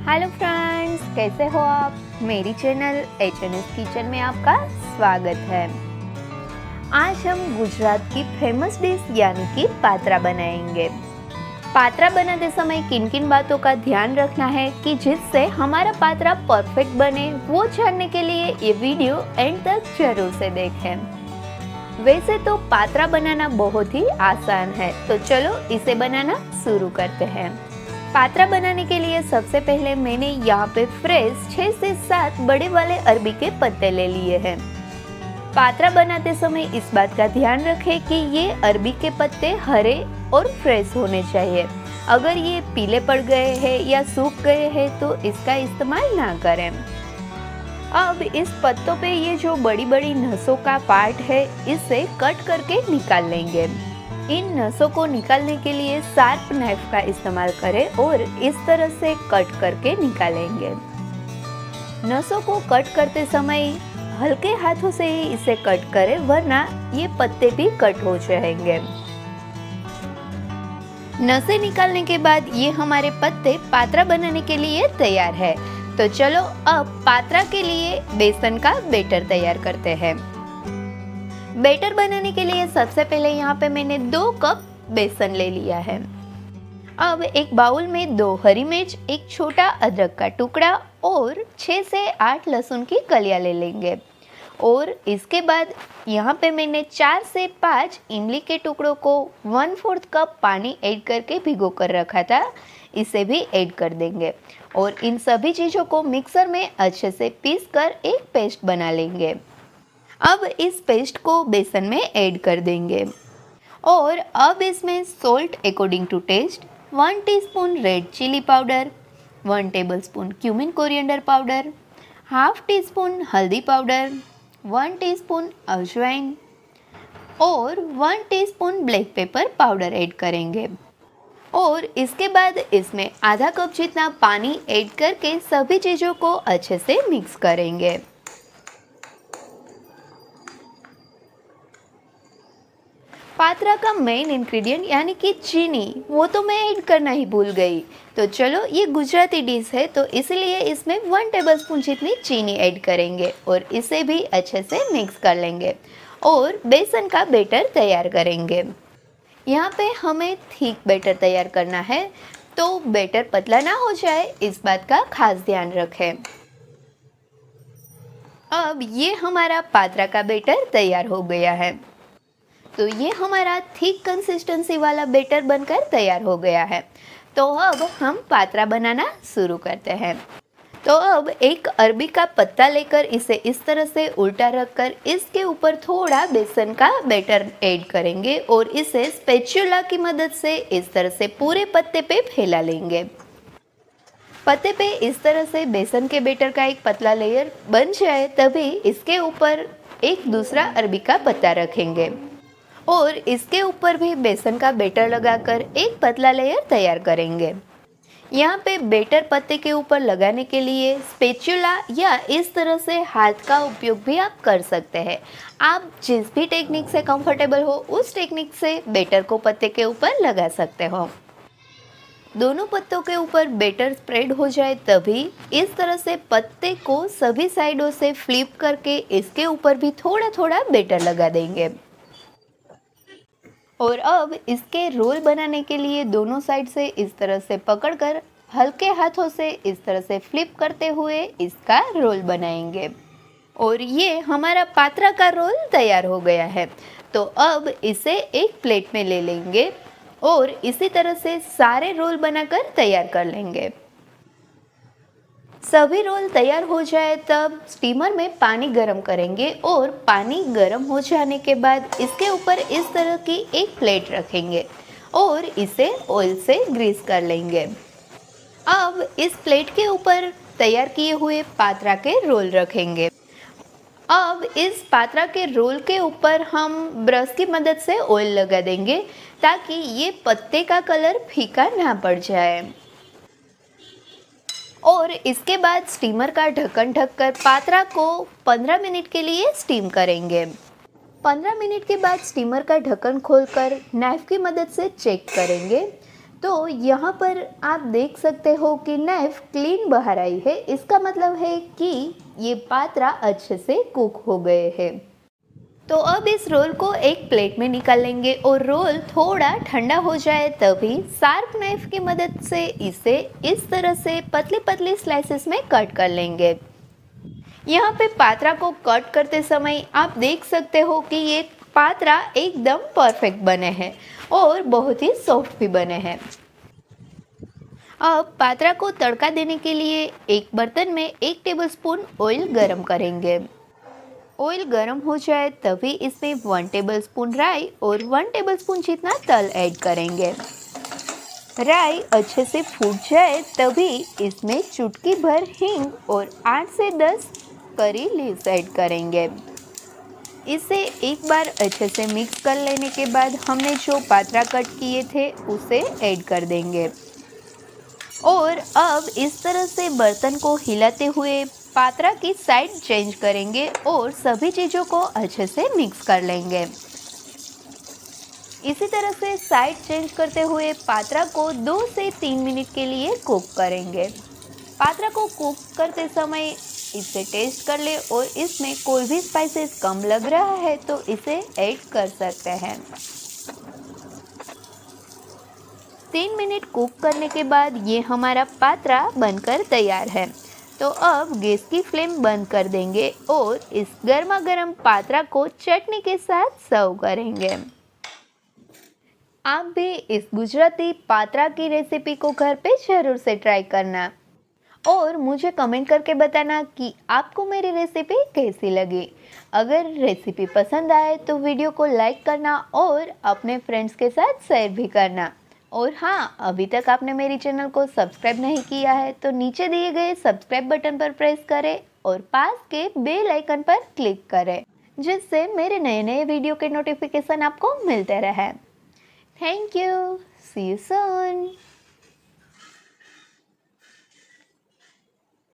Hello friends, कैसे हो आप। मेरी चैनल एच.एन.एस किचन में आपका स्वागत है। आज हम गुजरात की फेमस डिश यानी कि पात्रा बनाएंगे। पात्रा बनाते समय किन किन बातों का ध्यान रखना है कि जिससे हमारा पात्रा परफेक्ट बने, वो जानने के लिए ये वीडियो एंड तक जरूर से देखें। वैसे तो पात्रा बनाना बहुत ही आसान है, तो चलो इसे बनाना शुरू करते हैं। पात्रा बनाने के लिए सबसे पहले मैंने यहाँ पे फ्रेश 6 से 7 बड़े वाले अरबी के पत्ते ले लिए हैं। पात्रा बनाते समय इस बात का ध्यान रखें कि ये अरबी के पत्ते हरे और फ्रेश होने चाहिए। अगर ये पीले पड़ गए हैं या सूख गए हैं तो इसका इस्तेमाल ना करें। अब इस पत्तों पे ये जो बड़ी बड़ी नसों का पार्ट है, इसे कट करके निकाल लेंगे। इन नसों को निकालने के लिए शार्प नाइफ का इस्तेमाल करें और इस तरह से कट करके निकालेंगे। नसों को कट करते समय हल्के हाथों से ही इसे कट करें, वरना ये पत्ते भी कट हो जाएंगे। नसें निकालने के बाद ये हमारे पत्ते पात्रा बनाने के लिए तैयार है। तो चलो अब पात्रा के लिए बेसन का बैटर तैयार करते हैं। बैटर बनाने के लिए सबसे पहले यहाँ पे मैंने 2 कप बेसन ले लिया है। अब एक बाउल में 2 हरी मिर्च, एक छोटा अदरक का टुकड़ा और 6 से 8 लहसुन की कलियां ले लेंगे। और इसके बाद यहाँ पे मैंने 4 से 5 इमली के टुकड़ों को 1/4 कप पानी ऐड करके भिगो कर रखा था, इसे भी ऐड कर देंगे। और इन सभी चीज़ों को मिक्सर में अच्छे से पीस कर एक पेस्ट बना लेंगे। अब इस पेस्ट को बेसन में ऐड कर देंगे और अब इसमें salt according to taste, 1 teaspoon red chilli powder, 1 tablespoon cumin coriander powder, half teaspoon हल्दी पाउडर, 1 टीस्पून अजवाइन और 1 teaspoon black pepper powder add करेंगे। और इसके बाद इसमें आधा कप जितना पानी ऐड करके सभी चीज़ों को अच्छे से मिक्स करेंगे। पात्रा का मेन इंग्रेडिएंट यानी कि चीनी, वो तो मैं ऐड करना ही भूल गई। तो चलो, ये गुजराती डिश है तो इसलिए इसमें 1 टेबलस्पून जितनी चीनी ऐड करेंगे और इसे भी अच्छे से मिक्स कर लेंगे और बेसन का बैटर तैयार करेंगे। यहाँ पे हमें थिक बैटर तैयार करना है, तो बैटर पतला ना हो जाए, इस बात का खास ध्यान रखें। अब ये हमारा पात्रा का बैटर तैयार हो गया है। तो ये हमारा थिक कंसिस्टेंसी वाला बैटर बनकर तैयार हो गया है। तो अब हम पात्रा बनाना शुरू करते हैं। तो अब एक अरबी का पत्ता लेकर इसे इस तरह से उल्टा रखकर इसके ऊपर थोड़ा बेसन का बैटर ऐड करेंगे और इसे स्पैचुला की मदद से इस तरह से पूरे पत्ते पे फैला लेंगे। पत्ते पे इस तरह से बेसन के बैटर का एक पतला लेयर बन जाए तभी इसके ऊपर एक दूसरा अरबी का पत्ता रखेंगे और इसके ऊपर भी बेसन का बैटर लगाकर एक पतला लेयर तैयार करेंगे। यहाँ पे बैटर पत्ते के ऊपर लगाने के लिए स्पैचुला या इस तरह से हाथ का उपयोग भी आप कर सकते हैं। आप जिस भी टेक्निक से कंफर्टेबल हो उस टेक्निक से बैटर को पत्ते के ऊपर लगा सकते हो। दोनों पत्तों के ऊपर बैटर स्प्रेड हो जाए तभी इस तरह से पत्ते को सभी साइडों से फ्लिप करके इसके ऊपर भी थोड़ा थोड़ा बैटर लगा देंगे। और अब इसके रोल बनाने के लिए दोनों साइड से इस तरह से पकड़कर हल्के हाथों से इस तरह से फ्लिप करते हुए इसका रोल बनाएंगे। और ये हमारा पात्रा का रोल तैयार हो गया है। तो अब इसे एक प्लेट में ले लेंगे और इसी तरह से सारे रोल बनाकर तैयार कर लेंगे। सभी रोल तैयार हो जाए तब स्टीमर में पानी गरम करेंगे और पानी गरम हो जाने के बाद इसके ऊपर इस तरह की एक प्लेट रखेंगे और इसे ऑयल से ग्रीस कर लेंगे। अब इस प्लेट के ऊपर तैयार किए हुए पात्रा के रोल रखेंगे। अब इस पात्रा के रोल के ऊपर हम ब्रश की मदद से ऑयल लगा देंगे ताकि ये पत्ते का कलर फीका ना पड़ जाए। और इसके बाद स्टीमर का ढक्कन ढककर पात्रा को 15 मिनट के लिए स्टीम करेंगे। 15 मिनट के बाद स्टीमर का ढक्कन खोलकर नाइफ की मदद से चेक करेंगे तो यहाँ पर आप देख सकते हो कि नाइफ क्लीन बाहर आई है, इसका मतलब है कि ये पात्रा अच्छे से कुक हो गए हैं। तो अब इस रोल को एक प्लेट में निकाल लेंगे और रोल थोड़ा ठंडा हो जाए तभी शार्प नाइफ की मदद से इसे इस तरह से पतली पतली स्लाइसेस में कट कर लेंगे। यहाँ पे पात्रा को कट करते समय आप देख सकते हो कि ये पात्रा एकदम परफेक्ट बने हैं और बहुत ही सॉफ्ट भी बने हैं। अब पात्रा को तड़का देने के लिए एक बर्तन में 1 टेबलस्पून ऑयल गरम करेंगे। ऑयल गरम हो जाए तभी इसमें 1 टेबलस्पून राई और 1 टेबलस्पून जितना तल ऐड करेंगे। राई अच्छे से फूट जाए तभी इसमें चुटकी भर हींग और 8 से 10 करी लीव्स ऐड करेंगे। इसे एक बार अच्छे से मिक्स कर लेने के बाद हमने जो पात्रा कट किए थे उसे ऐड कर देंगे और अब इस तरह से बर्तन को हिलाते हुए पात्रा की साइड चेंज करेंगे और सभी चीज़ों को अच्छे से मिक्स कर लेंगे। इसी तरह से साइड चेंज करते हुए पात्रा को 2 से 3 मिनट के लिए कुक करेंगे। पात्रा को कुक करते समय इसे टेस्ट कर ले और इसमें कोई भी स्पाइसेस कम लग रहा है तो इसे ऐड कर सकते हैं। 3 मिनट कुक करने के बाद ये हमारा पात्रा बनकर तैयार है। तो अब गैस की फ्लेम बंद कर देंगे और इस गर्मा गर्म पात्रा को चटनी के साथ सर्व करेंगे। आप भी इस गुजराती पात्रा की रेसिपी को घर पे ज़रूर से ट्राई करना और मुझे कमेंट करके बताना कि आपको मेरी रेसिपी कैसी लगी। अगर रेसिपी पसंद आए तो वीडियो को लाइक करना और अपने फ्रेंड्स के साथ शेयर भी करना। और हाँ, अभी तक आपने मेरी चैनल को सब्सक्राइब नहीं किया है तो नीचे दिए गए सब्सक्राइब बटन पर प्रेस करें और पास के बेल आइकन पर क्लिक करें, जिससे मेरे नए नए वीडियो के नोटिफिकेशन आपको मिलते रहे। Thank you, see you soon.